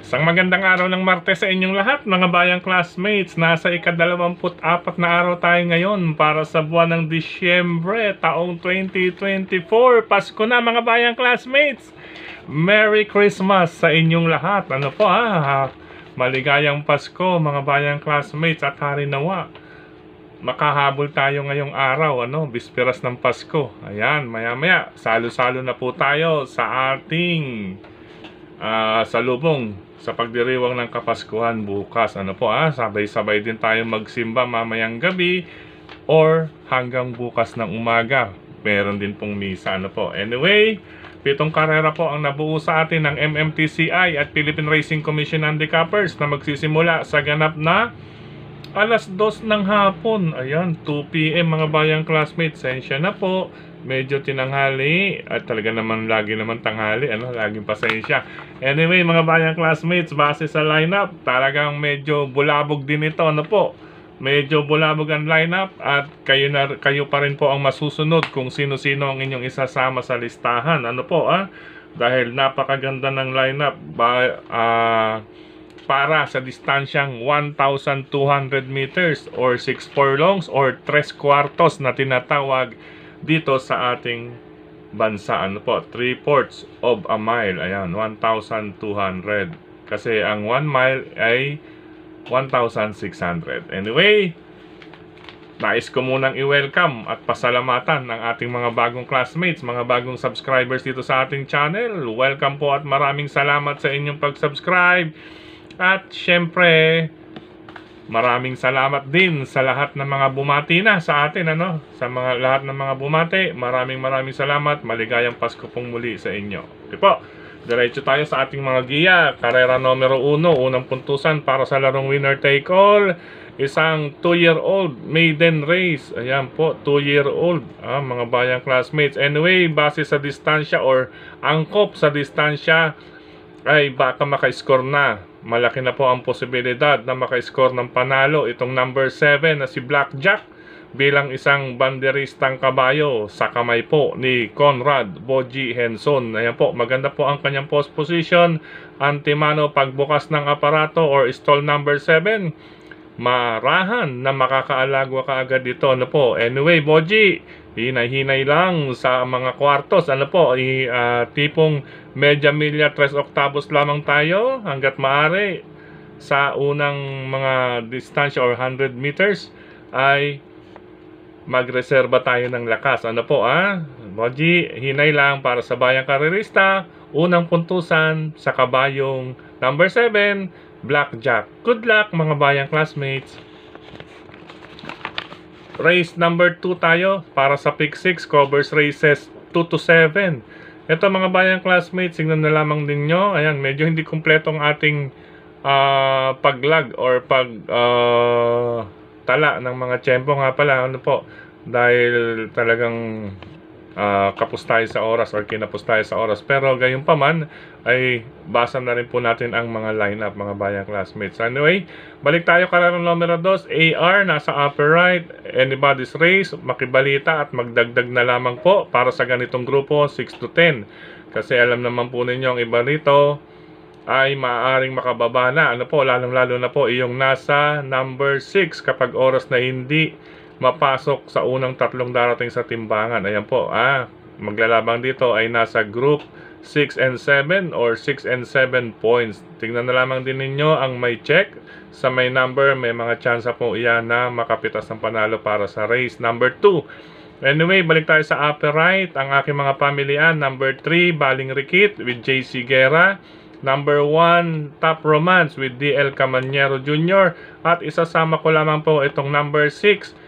Isang magandang araw ng Martes sa inyong lahat, mga bayang classmates. Nasa ika-24 na araw tayo ngayon para sa buwan ng Disyembre, taong 2024. Pasko na, mga bayang classmates. Merry Christmas sa inyong lahat. Ano po maligayang Pasko, mga bayang classmates, at hari nawa makahabol tayo ngayong araw, bisperas ng Pasko. Ayan, maya-maya, salo-salo na po tayo sa ating salubong sa pagdiriwang ng Kapaskuhan bukas. Sabay-sabay din tayo magsimba mamayang gabi or hanggang bukas ng umaga. Meron din pong misa. Anyway, 7 karera po ang nabuo sa atin ng MMTCI at Philippine Racing Commission Handicappers na magsisimula sa ganap na alas 2 ng hapon. Ayan, 2 PM mga bayang classmates. Sensya na po, medyo tinanghali at talaga naman lagi naman tanghali, laging pasensya. Anyway, mga bayang classmates, base sa lineup, talagang medyo bulabog din ito, medyo bulabog ang lineup at kayo pa rin po ang masusunod kung sino-sino ang inyong isasama sa listahan. Dahil napakaganda ng lineup para sa distansyang 1,200 meters or 6 furlongs or 3 quartos na tinatawag dito sa ating bansa. 3/4 of a mile. Ayan, 1,200. Kasi ang 1 mile ay 1,600. Anyway, nais ko munang i-welcome at pasalamatan ng ating mga bagong classmates, mga bagong subscribers dito sa ating channel. Welcome po at maraming salamat sa inyong pag-subscribe. At syempre, maraming salamat din sa lahat ng mga bumati na sa atin, sa lahat ng mga bumati. Maraming salamat. Maligayang Pasko pong muli sa inyo. Okay po, diretso tayo sa ating mga giya. Karera numero 1, unang puntusan para sa larong winner take all. Isang 2-year-old maiden race. Ayan po, 2-year-old, mga bayang classmates. Anyway, base sa distansya or angkop sa distansya, ay baka maka-score na. Malaki na po ang posibilidad na maka-score ng panalo itong number 7 na si Blackjack bilang isang banderistang kabayo sa kamay po ni Conrad Boji Henson. Ayan po, maganda po ang kanyang post position. Antimano pagbukas ng aparato or stall number 7. Marahan na makakaalagwa ka agad dito. Anyway, Boji, hinay-hinay lang sa mga kwartos. Tipong media milya 3 octavos lamang tayo hanggat maaari. Sa unang mga distansya or 100 meters ay magreserba tayo ng lakas. Boji, hinay lang para sa bayang karerista. Unang puntusan sa kabayong number 7, Blackjack. Good luck mga bayang classmates. Race number 2 tayo para sa pick 6, covers races 2 to 7. Ito mga bayang classmates, tingnan na lamang din nyo. Ayan, medyo hindi kumpleto ang ating paglag or tala ng mga tiyempo nga pala. Dahil talagang kapos tayo sa oras or kinapos tayo sa oras. Pero gayon pa man, ay basa na rin po natin ang mga lineup mga bayang classmates. Anyway, balik tayo karera numero 2, AR, nasa upper right. Anybody's race, makibalita at magdagdag na lamang po para sa ganitong grupo 6 to 10. Kasi alam naman po ninyo ang iba rito ay maaaring makababa na. Lalong-lalo na po iyong nasa number 6 kapag oras na hindi mapasok sa unang 3 darating sa timbangan. Ayan po, maglalabang dito ay nasa group 6 and 7 or 6 and 7 points. Tingnan na lamang din ninyo ang may check. Sa may number, may mga chance po iyan na makapitas ng panalo para sa race number 2. Anyway, balik tayo sa upper right. Ang aking mga pamilyan, number 3, Baling Rikit with JC Guerra. Number 1, Top Romance with DL Camanero Jr. At isasama ko lamang po itong number 6,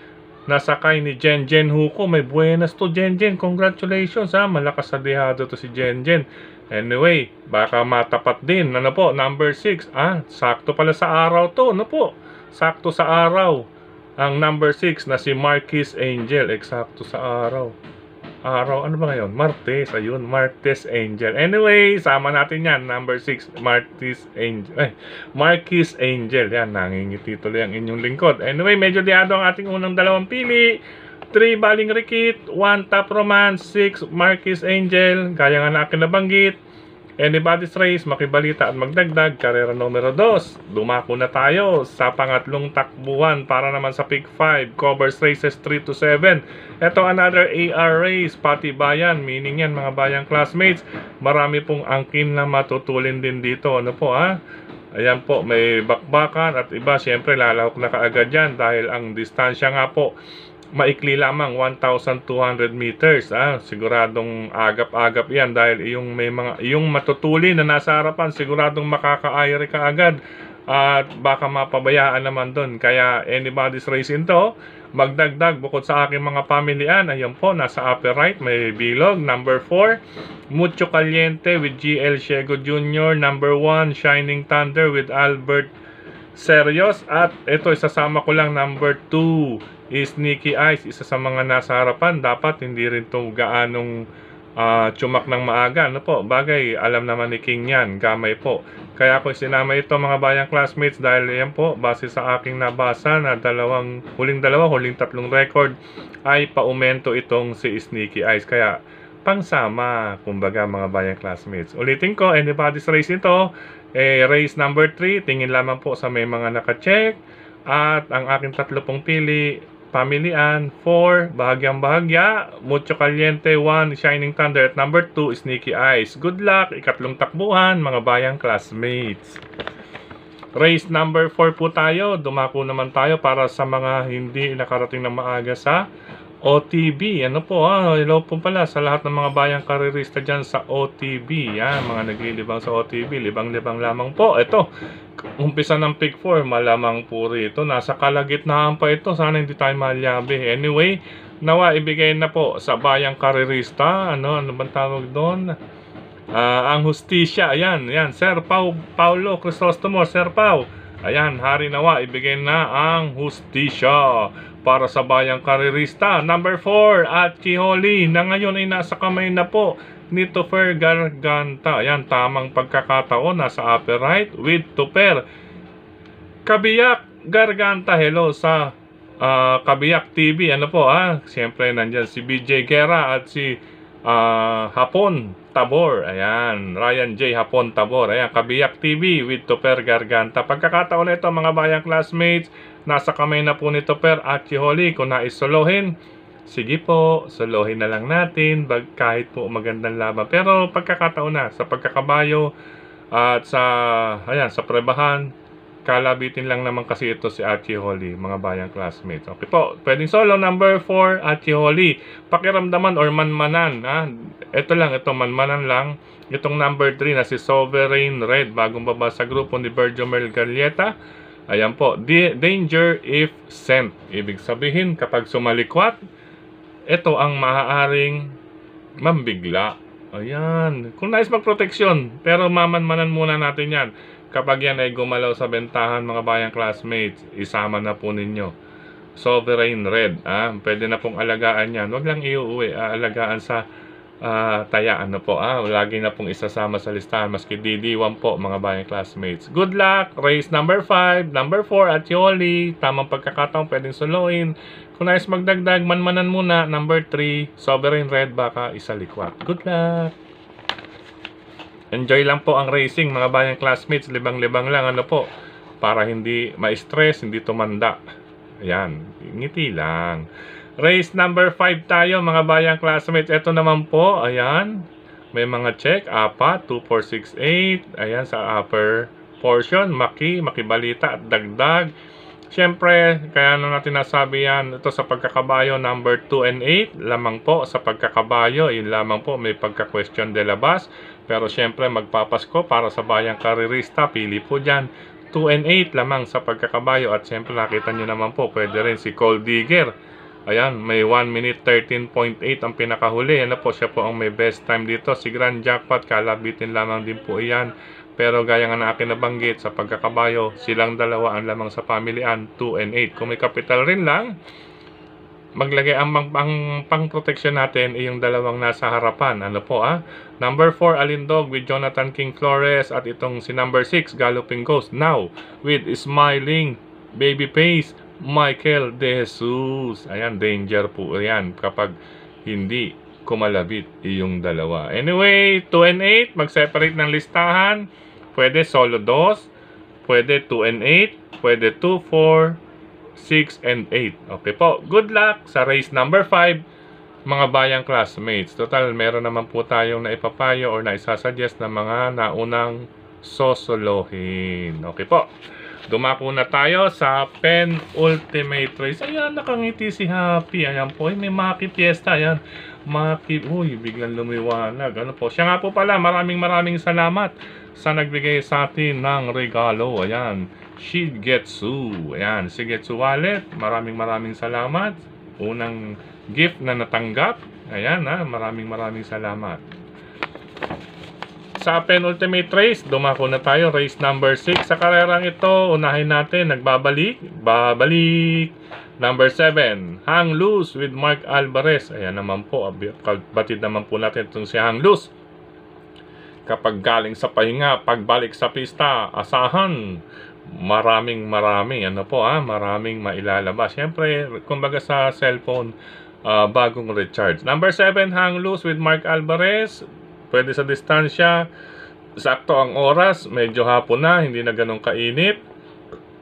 nasakay ni Jenjen Huko. May buenas to Jenjen, congratulations malakas sa dehado to si Jenjen. Anyway, baka matapat din. Number 6, sakto pala sa araw to. Sakto sa araw ang number 6 na si Marquis Angel. Eksakto sa araw. Ano ba ngayon? Martes. Ayun, Martes Angel. Anyway, sama natin yan. Number 6, Marquis Angel. Yan, nangingiti tuloy ang inyong lingkod. Anyway, medyo diado ang ating unang dalawang pili. 3, Baling Rikit. 1, Top Romance. 6, Marquis Angel. Kaya nga na akin nabanggit. Anybody's Race, makibalita at magdagdag, karera numero 2. Dumako na tayo sa pangatlong takbuhan para naman sa Pick 5, covers races 3 to 7. Ito another AR race, pati bayan, meaning yan mga bayang classmates, marami pong angkin na matutulin din dito. Ano po ha? Ayan po, may bakbakan at iba, syempre lalahok na kaagad yan dahil ang distansya nga po maikli lamang, 1,200 meters. Siguradong agap-agap yan dahil yung matutuli na nasa harapan, siguradong makaka-aire ka agad at baka mapabayaan naman dun. Kaya anybody's race to. Magdagdag bukod sa aking mga pamilyan, ayan po, nasa upper right may bilog. Number 4, Mucho Caliente with GL Ciego Jr. Number 1, Shining Thunder with Albert Serios. At ito, isasama ko lang number 2 is Sneaky Eyes, isa sa mga nasa harapan. Dapat hindi rin ito gaanong tsumak ng maaga. Ano po, bagay, alam naman ni King yan, gamay po. Kaya ako sinama ito mga bayang classmates dahil yan po, base sa aking nabasa na huling tatlong record ay paumento itong si Sneaky Eyes. Kaya pangsama, kumbaga mga bayang classmates. Ulitin ko, anybody's race ito. Race number 3, tingin lamang po sa may mga naka-check. At ang aking tatlo pong pili, pamilian, 4, bahagyang-bahagya, Mucho Caliente, 1, Shining Thunder, at number 2, Sneaky Eyes. Good luck, ikatlong takbuhan, mga bayang classmates. Race number 4 po tayo, dumako naman tayo para sa mga hindi nakarating na maaga sa OTB. Ano po hello po pala sa lahat ng mga bayang karerista dyan sa OTB. Mga naglilibang sa OTB, libang-libang lamang po. Ito, umpisa ng Pick 4, malamang po rito. Nasa kalagitnaan pa ito, sana hindi tayo malyabe. Anyway, nawa ibigay na po sa bayang karerista. Ano bang tawag doon? Ang hustisya, ayan, Sir Paulo Crisostomo, Sir Pau. Ayan, hari nawa, ibigay na ang hustisya para sa bayang karerista. Number 4, at Kiholi, na ngayon ay nasa kamay na po ni Topher Garganta. Ayan, tamang pagkakataon, nasa upper right with Topher. Kabiyak Garganta, hello sa Kabiyak TV. Ano po siyempre nandyan si BJ Guerra at si Hapon Tabor. Ayan, Ryan J. Hapon Tabor. Ayan, Kabiyak TV with Topher Garganta. Pagkakataon na ito mga bayang classmates, nasa kamay na po ni Topher at Kiholi. Kung naisolohin, sige po, solohin na lang natin kahit po magandang laban. Pero pagkakataon na sa pagkakabayo at sa prebahan, kalabitin lang naman kasi ito si Archie Holly, mga bayang classmates. Okay po, pwedeng solo. Number 4, Archie Holly. Pakiramdaman or manmanan. Ito lang, manmanan lang. Itong number 3 na si Sovereign Red, bagong baba sa grupo ni Virgil Mel Galieta. Ayan po, danger if sent. Ibig sabihin, kapag sumalikwat, ito ang maaaring mambigla. Ayan, kung nais magproteksyon, pero mamanmanan muna natin yan. Kapag yan ay gumalaw sa bentahan mga bayang classmates, isama na po ninyo. Sovereign Red, pwede na pong alagaan yan. Huwag lang iuwi, alagaan sa tayaan na po. Lagi na pong isasama sa listahan, maski DD1 po mga bayang classmates. Good luck! Race number 5, number 4, at Yoli. Tamang pagkakataon, pwedeng soloin. Kung nais magdagdag, manmanan muna. Number 3, Sovereign Red, baka isalikwat. Good luck! Enjoy lang po ang racing mga bayang classmates, libang-libang lang para hindi ma-stress, hindi tumanda. Ayan, ngiti lang. Race number 5 tayo mga bayang classmates. Ito naman po, ayan, may mga check, 4, 2, 4, 6, 8. Ayan, sa upper portion, makibalita at dagdag. Siyempre, kaya natin nasabi yan, ito sa pagkakabayo, number 2 and 8, lamang po sa pagkakabayo, yun lamang po, may pagka-question de labas. Pero siyempre, magpapasko para sa bayang karerista, pili po dyan. 2 and 8 lamang sa pagkakabayo. At siyempre, nakita nyo naman po, pwede rin si Cold Digger. Ayan, may 1 minute 13.8 ang pinakahuli. Yan po, siya po ang may best time dito. Si Grand Jackpot, kalabitin lamang din po iyan. Pero gaya nga na akin nabanggit, sa pagkakabayo, silang dalawa ang lamang sa pamilian, 2 and 8. Kung may capital rin lang, maglagay ang pang-protection natin ay yung dalawang nasa harapan. Number 4, Alindog with Jonathan King Flores. At itong si number 6, Galloping Ghost. Now, with Smiling Babyface, Michael De Jesus. Ayan, danger po yan kapag hindi kumalabit iyong dalawa. Anyway, 2 and 8, mag-separate ng listahan. Pwede solo 2, pwede 2 and 8, pwede 2, 4, 6 and 8. Okay po, good luck sa race number 5, mga bayang classmates. Total, meron naman po tayong naipapayo or naisasuggest na mga naunang sosolohin. Okay po, dumako na tayo sa penultimate race. Ayan, nakangiti si Happy. Ayan po, may Maki Fiesta. Ayan, Maki. Uy, biglang lumiwanag. Ano po, siya nga po pala, maraming salamat sa nagbigay sa atin ng regalo. Ayan, Shigetsu. Ayan, Shigetsu Wallet. Maraming salamat. Unang gift na natanggap. Ayan, maraming salamat. Sa penultimate race, dumako na tayo, race number 6. Sa karerang ito, unahin natin, babalik. Number 7, Hang Loose with Mark Alvarez. Ayan naman po, batid naman po natin itong si Hang Loose. Kapag galing sa pahinga, pagbalik sa pista, asahan, maraming maraming mailalabas. Siyempre, kumbaga sa cellphone, bagong recharge. Number 7, Hang Loose with Mark Alvarez. Pwede sa distansya, sakto ang oras, medyo hapon na, hindi na ganun kainit.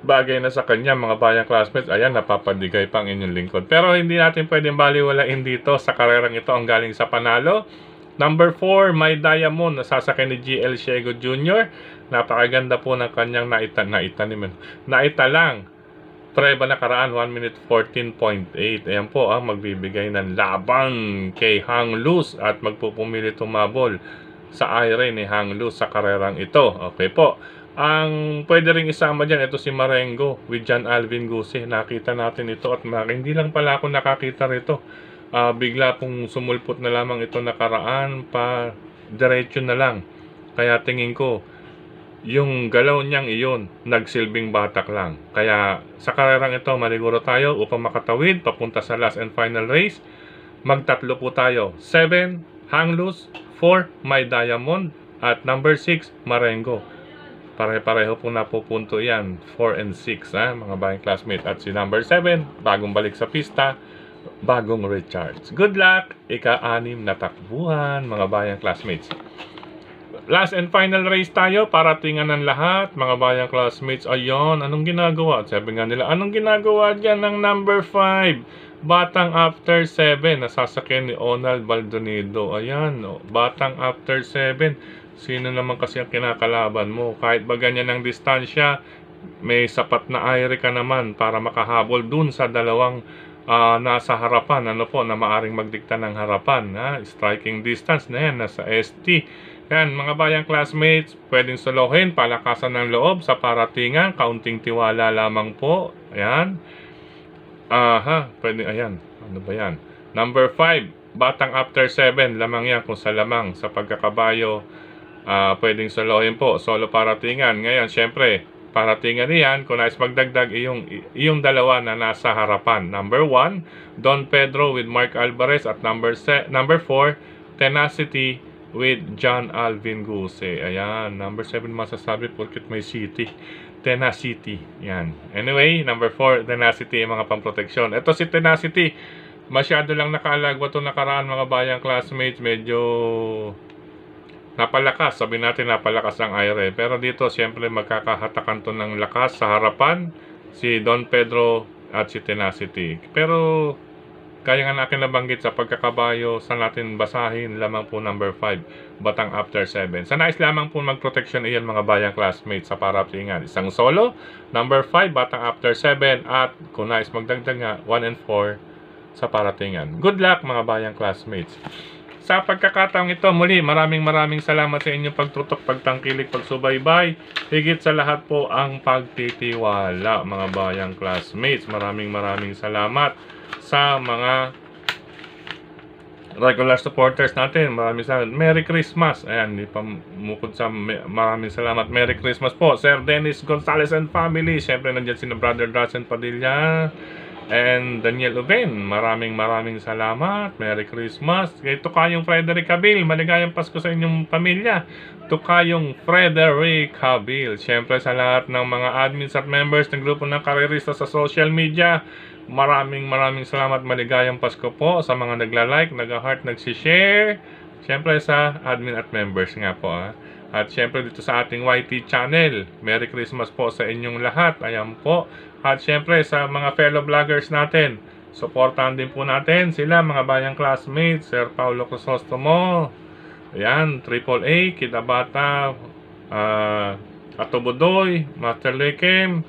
Bagay na sa kanya, mga bayang classmates. Ayan, napapadigay pa ang inyong lingkod. Pero hindi natin pwedeng baliwalain dito sa karerang ito ang galing sa panalo. Number 4, My Diamond, nasasakay ni GL Ciego Jr. Napakaganda po ng kanyang naita lang. Preba nakaraan, 1 minute 14.8. Ayan po, magbibigay ng labang kay Hang Loose at magpupumili tumabol sa ire ni Hang Loose sa karerang ito. Okay po. Ang pwede ring isama dyan, ito si Marengo with John Alvin Guse. Nakita natin ito at hindi lang pala ako nakakita rito. Bigla pong sumulpot na lamang ito nakaraan, pa diretso na lang. Kaya tingin ko, yung galaw niyang iyon, nagsilbing batak lang. Kaya sa karerang ito, maliguro tayo upang makatawid papunta sa last and final race. Magtatlo po tayo. 7, Hang Loose. 4, My Diamond. At number 6, Marengo. Pare-pareho po napupunto yan. 4 and 6, mga bayang classmate. At si number 7, bagong balik sa pista, bagong recharge. Good luck! Ika-6 na takbuhan, mga bayang classmates. Last and final race tayo para tingnan ng lahat, mga bayang classmates. Ayun, anong ginagawa? Sabi nga nila, anong ginagawa dyan ng number 5? Batang after 7, nasasakyan ni Onald Baldonido. Ayan, batang after 7. Sino naman kasi ang kinakalaban mo? Kahit ba ganyan ang distansya, may sapat na aire ka naman para makahabol dun sa dalawang nasa harapan, na maaring magdikta ng harapan. Striking distance na yan, nasa ST. Yan, mga bayang classmates, pwedeng solohin, palakasan ng loob sa paratingan, kaunting tiwala lamang po. Ayan. Pwede, ayan. Ano ba yan? Number 5, batang after 7, lamang yan kung sa lamang. Sa pagkakabayo, pwedeng solohin po, solo paratingan. Ngayon, syempre, paratingan niyan, kung nais magdagdag, iyong dalawa na nasa harapan. Number 1, Don Pedro with Mark Alvarez. At number 4, Tenacity with John Alvin Guse. Ayan, number 7 masasabi porket may city. Tenacity. Yan. Anyway, number 4, Tenacity, mga pamproteksyon. Ito si Tenacity, masyado lang nakaalagwa ito nakaraan, mga bayang classmates. Medyo napalakas, sabi natin napalakas ang aire. Pero dito, siyempre, magkakahatakan to ng lakas sa harapan, si Don Pedro at si Tenacity. Pero kaya nga natin nabanggit sa pagkakabayo, sa natin basahin lamang po number 5, batang after 7. Sa nais lamang po magproteksyon iyan, mga bayang classmates, sa paratingan. Isang solo, number 5, batang after 7, at kung nais magdagdag nga, 1 and 4 sa paratingan. Good luck, mga bayang classmates. Sa pagkakataong ito, muli, maraming salamat sa inyong pagtutok, pagtangkilik, pagsubaybay. Higit sa lahat po ang pagtitiwala, mga bayang classmates. Maraming salamat sa mga regular supporters natin. Maraming salamat. Merry Christmas. Ayan, hindi pa mukod sa maraming salamat. Merry Christmas po, Sir Dennis Gonzalez and family. Siyempre, nandiyan si Brother Drazen Padilla. and Daniel Uben. Maraming salamat. Merry Christmas. Kay Tukayong Frederick Cabil, maligayang Pasko sa inyong pamilya. Tukayong Frederick Cabil. Siyempre sa lahat ng mga admins at members ng grupo ng karerista sa social media, maraming salamat. Maligayang Pasko po sa mga nagla-like, nag-heart, nag-share. Siyempre sa admin at members nga po. At siyempre dito sa ating YT channel, Merry Christmas po sa inyong lahat. Ayan po. At siyempre sa mga fellow vloggers natin, supportahan din po natin sila, mga bayang classmates, Sir Paulo Crisostomo, ayan, Triple A, Kidabata, Atobodoy, Master Lekem,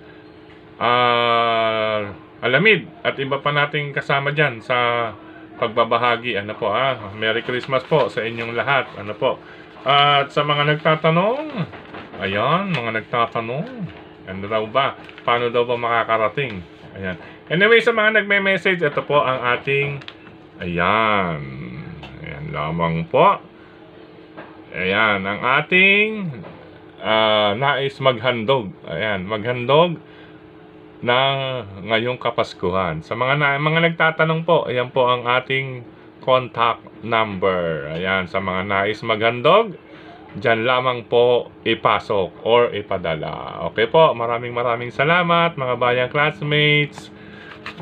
Alamid, at iba pa nating kasama dyan sa pagbabahagi. Ano po, Merry Christmas po sa inyong lahat. Ano po. At sa mga nagtatanong, ayan, mga nagtatanong, ano daw ba? Paano daw ba makakarating? Ayan. Anyway, sa mga nagme-message, ito po ang ating, ayan, ayan lamang po. Ayan, ang ating nais maghandog. Ayan, maghandog na ngayong Kapaskuhan. Sa mga nagtatanong po, ayan po ang ating contact number. Ayan, sa mga nais maghandog, dyan lamang po ipasok or ipadala. Okay po, maraming salamat mga bayang classmates.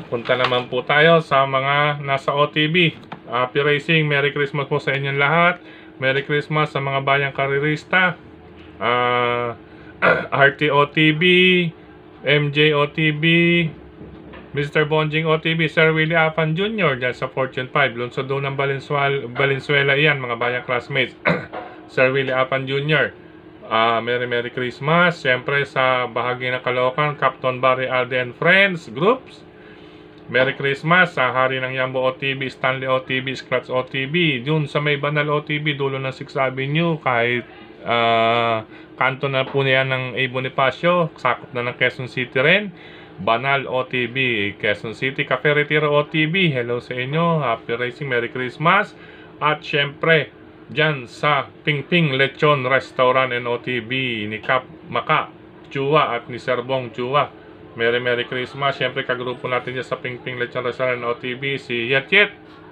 Punta naman po tayo sa mga nasa OTB. Happy Racing, Merry Christmas po sa inyong lahat. Merry Christmas sa mga bayang karirista. RT OTB, MJ OTB, Mr. Bonjing OTB, Sir Willie Apan Jr. dyan sa Fortune 5. Lunsod doon ng Valenzuela iyan, mga bayang classmates. Sir Willie Apan Jr. Merry Christmas. Siyempre sa bahagi ng Caloocan, Captain Barry Alde and Friends Groups. Merry Christmas sa Hari ng Yambo OTB, Stanley OTB, Scratch OTB. Dun sa may Banal OTB, dulo ng 6th Avenue, kahit kanto na po niya ng A. Bonifacio, sakop na ng Quezon City rin. Banal OTB, Quezon City, Cafe Retiro OTB, hello sa inyo, Happy Racing, Merry Christmas. At syempre, dyan sa Pingping Lechon Restaurant and OTB ni Kap Maka Chua at ni Sir Bong Chua, Merry Christmas. Syempre kagrupo natin dyan sa Pingping Lechon Restaurant and OTB, si Yet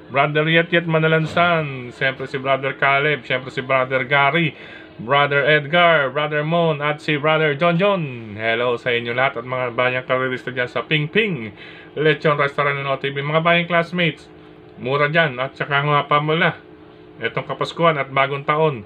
Brother Yet Manalansan, syempre si Brother Caleb, syempre si Brother Gary, Brother Edgar, Brother Mon, at si Brother John. Hello sa inyo lahat at mga bayang karirista dyan sa Pingping Lechon Restaurant and OTB. Mga bayang classmates, mura dyan at saka nga pamula itong Kapaskuhan at bagong taon.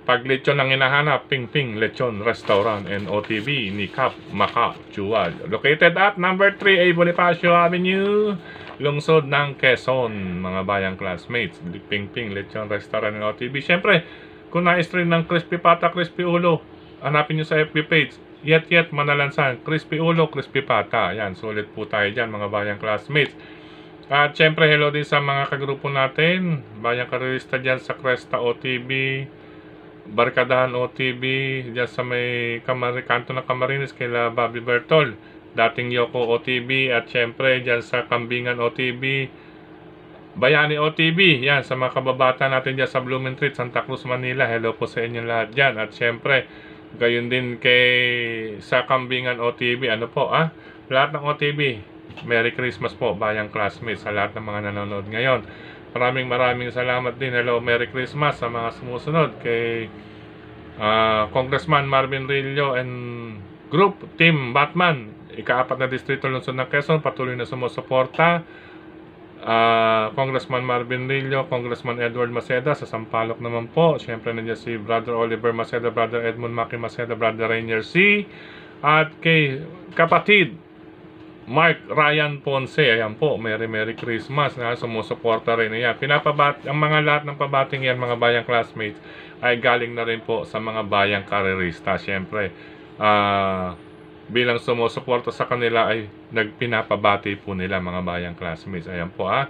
Pag lechon ang hinahanap, Pingping Lechon Restaurant and OTB ni Kap Maka Chua. Located at number 3 A. Bonifacio Avenue, lungsod ng Quezon. Mga bayang classmates, Pingping Lechon Restaurant and OTB. Siyempre, kung na-stream ng Crispy Pata, Crispy Ulo, hanapin nyo sa FB page, Yet Manalansan, Crispy Ulo, Crispy Pata. Ayan, sulit po tayo dyan mga bayang classmates. At syempre, hello din sa mga kagrupo natin, bayang karirista dyan sa Cresta OTB, Barkadahan OTB, dyan sa may kanto ng Camarines, kila Bobby Bertol, dating Yoko OTB, at syempre dyan sa Kambingan OTB, Bayani OTB, yan, sa mga kababata natin dyan sa Blumentritt, Santa Cruz, Manila. Hello po sa inyong lahat dyan. At syempre, gayon din sa Kambingan OTB. Ano po, lahat ng OTB, Merry Christmas po, bayang classmates, sa lahat ng mga nanonood ngayon. Maraming salamat din. Hello, Merry Christmas sa mga sumusunod kay Congressman Marvin Rillo and Group Team Batman, ika-4 na distrito lungsod ng Quezon, patuloy na sumusuporta. Congressman Marvin Rillo, Congressman Edward Maceda sa Sampaloc naman po. Siyempre nandiyan si Brother Oliver Maceda, Brother Edmund Maki Maceda, Brother Rainier C, at kay kapatid Mark Ryan Ponce. Ayan po, Merry Christmas na sumusuporta rin. Ayan, ang mga lahat ng pabating yan mga bayang classmates ay galing na rin po sa mga bayang karirista. Siyempre bilang sumusuporta sa kanila ay nagpinapabati po nila mga bayang classmates. Ayan po at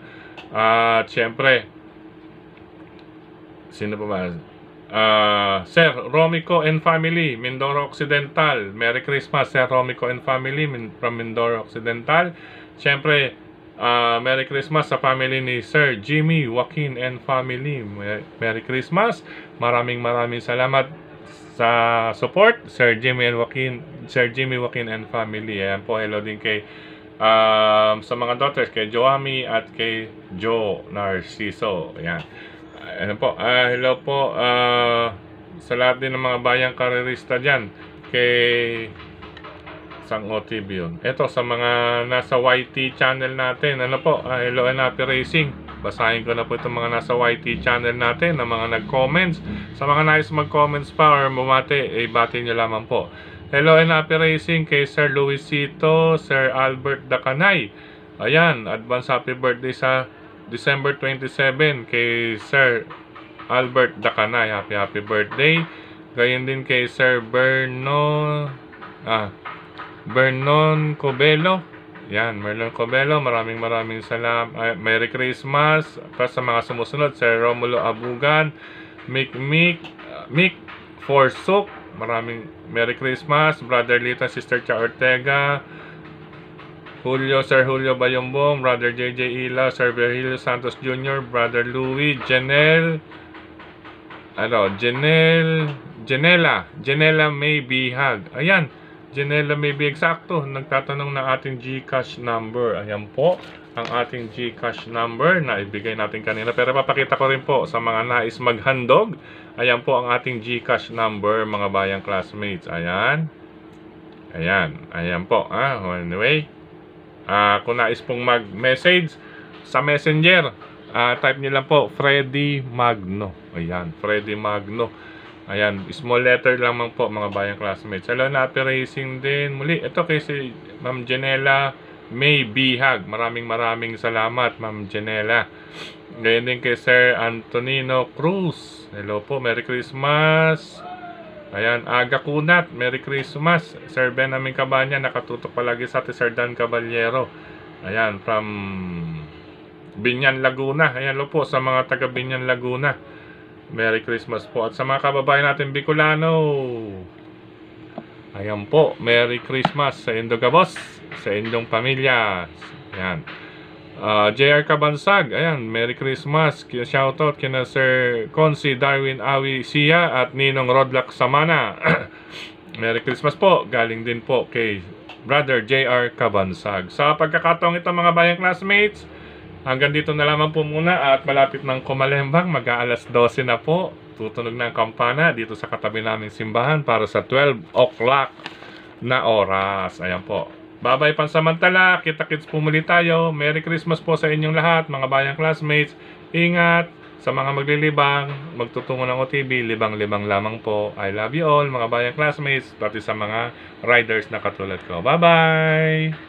syempre, sino pa ba? Sir Romico and family, Mindoro Occidental. Merry Christmas Sir Romico and family from Mindoro Occidental. Syempre, Merry Christmas sa family ni Sir Jimmy Joaquin and family. Merry Christmas. Maraming salamat sa support, Sir Jimmy Joaquin and family. Ayan po, hello din kay Sa mga daughters, kay Joami at kay Jo Narciso. Ayan. Ano po, hello po sa lahat din ng mga bayang karerista dyan. Kay Sang OTV yun. Ito, sa mga nasa YT channel natin. Ano po, hello and happy racing. Basahin ko na po itong mga nasa YT channel natin na mga nag-comments. Sa mga nais mag-comments pa or bumati, bati nyo lamang po. Hello and happy racing kay Sir Luisito, Sir Albert Dacanay. Ayan, advance happy birthday sa December 27 kay Sir Albert Dacanay. Happy birthday. Gayon din kay Sir Vernon Cobelo. Yan, Merlon Cobelo, maraming salamat. Merry Christmas. Para sa mga sumusunod, Sir Romulo Abugan, Mick Forsuk. Maraming Merry Christmas. Brother Lita, Sister Cha Ortega, Sir Julio Bayombong, Brother JJ Ila, Sir Virgilio Santos Jr., Brother Louis, Janela May Bihag. Ayan, Janela May Bihag, eksakto. Nagtatanong ng ating GCash number. Ayan po ang ating GCash number na ibigay natin kanina. Pero papakita ko rin po sa mga nais maghandog. Ayan po ang ating GCash number, mga bayang classmates. Ayan po. Anyway, kung nais pong mag-message sa Messenger, type nyo lang po Freddy Magno. Ayan, Freddy Magno. Ayan, small letter lamang po, mga bayang classmates. Hello na happy racing din. Muli, ito kay si Ma'am Janela May Bihag. Maraming salamat, Ma'am Janela. Ngayon din kay Sir Antonino Cruz. Hello po, Merry Christmas. Ayan, Aga Kunat, Merry Christmas. Sir Benjamin Cabanya, nakatutok palagi sa atin, Sir Dan Caballero. Ayan, from Binyan, Laguna. Ayan, hello po sa mga taga Binyan, Laguna. Merry Christmas po. At sa mga kababayan natin Bicolano, ayan po, Merry Christmas sa inyong kabos, sa inyong pamilya. Ayan. JR Kabansag, ayan, Merry Christmas. Shoutout kina Sir Consi Darwin Awi Sia at Ninong Rodlack Samana. Merry Christmas po. Galing din po kay Brother JR Kabansag. Sa pagkakataong ito, mga bayang classmates, hanggang dito na lamang po muna at malapit ng kumalembang, mag-aalas 12 na po. Tutunog na ang kampana dito sa katabi naming simbahan para sa 12 o'clock na oras. Ayan po. Bye-bye pansamantala. Kita-kits po muli tayo. Merry Christmas po sa inyong lahat, mga bayang classmates. Ingat sa mga maglilibang, magtutungo ng OTB, libang-libang lamang po. I love you all, mga bayang classmates, pati sa mga riders na katulad ko. Bye-bye!